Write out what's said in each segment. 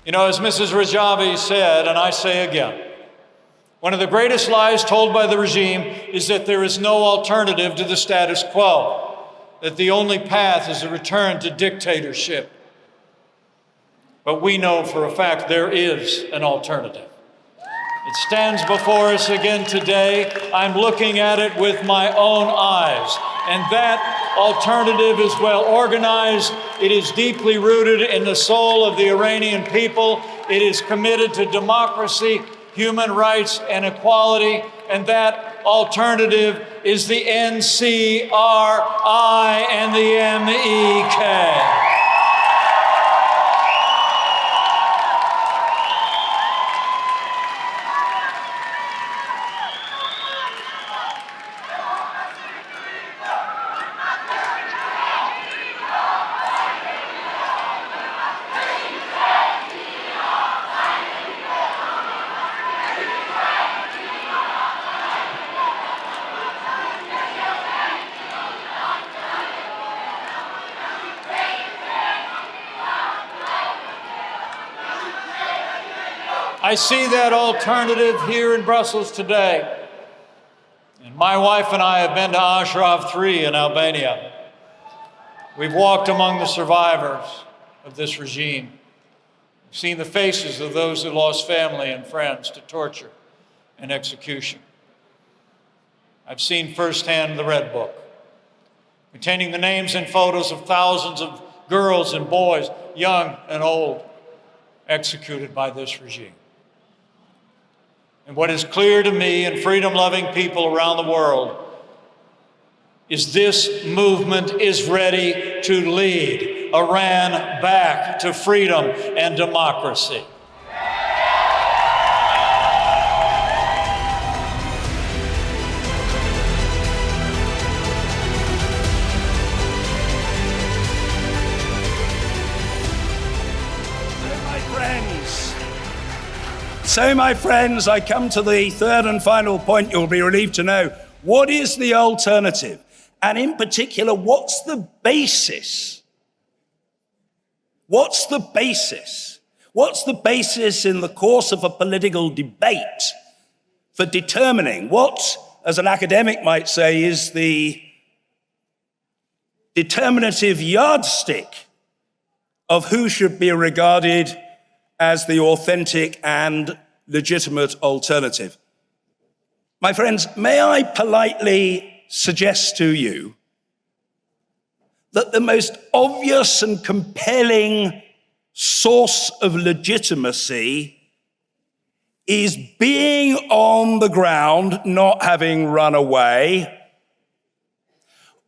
You know, as Mrs. Rajavi said, and I say again, one of the greatest lies told by the regime is that there is no alternative to the status quo, that the only path is a return to dictatorship. But we know for a fact there is an alternative. It stands before us again today. I'm looking at it with my own eyes. And that alternative is well organized. It is deeply rooted in the soul of the Iranian people. It is committed to democracy, human rights, and equality. And that alternative is the NCRI and the MEK. I see that alternative here in Brussels today. And my wife and I have been to Ashraf 3 in Albania. We've walked among the survivors of this regime. We've seen the faces of those who lost family and friends to torture and execution. I've seen firsthand the Red Book, containing the names and photos of thousands of girls and boys, young and old, executed by this regime. And what is clear to me and freedom-loving people around the world is this movement is ready to lead Iran back to freedom and democracy. So, my friends, I come to the third and final point you'll be relieved to know. What is the alternative? And in particular, what's the basis? What's the basis? What's the basis in the course of a political debate for determining what, as an academic might say, is the determinative yardstick of who should be regarded as the authentic and legitimate alternative? My friends, may I politely suggest to you that the most obvious and compelling source of legitimacy is being on the ground, not having run away,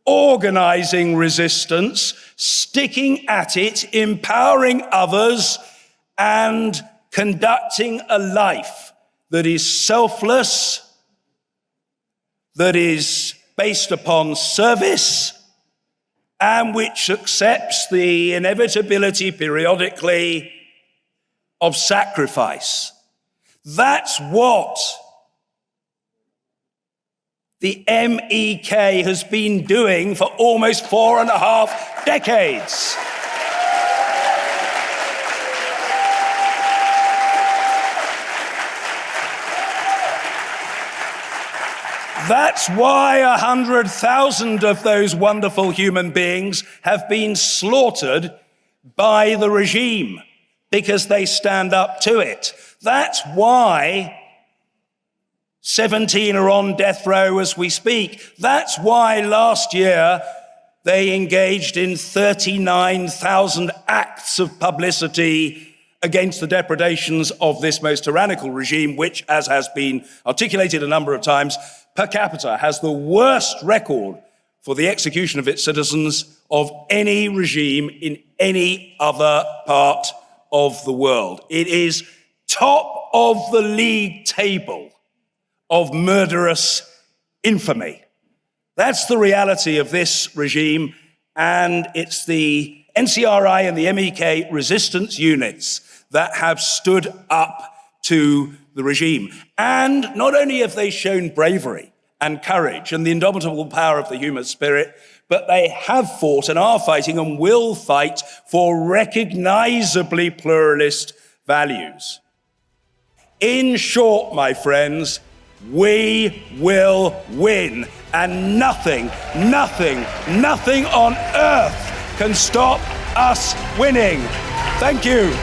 organizing resistance, sticking at it, empowering others, and conducting a life that is selfless, that is based upon service, and which accepts the inevitability periodically of sacrifice. That's what the MEK has been doing for almost 4.5 decades. That's why 100,000 of those wonderful human beings have been slaughtered by the regime, because they stand up to it. That's why 17 are on death row as we speak. That's why last year they engaged in 39,000 acts of publicity against the depredations of this most tyrannical regime, which, as has been articulated a number of times, per capita has the worst record for the execution of its citizens of any regime in any other part of the world. It is top of the league table of murderous infamy. That's the reality of this regime, and it's the NCRI and the MEK resistance units that have stood up to the regime. And not only have they shown bravery and courage and the indomitable power of the human spirit, but they have fought and are fighting and will fight for recognizably pluralist values. In short, my friends, we will win, and nothing on earth can stop us winning. Thank you.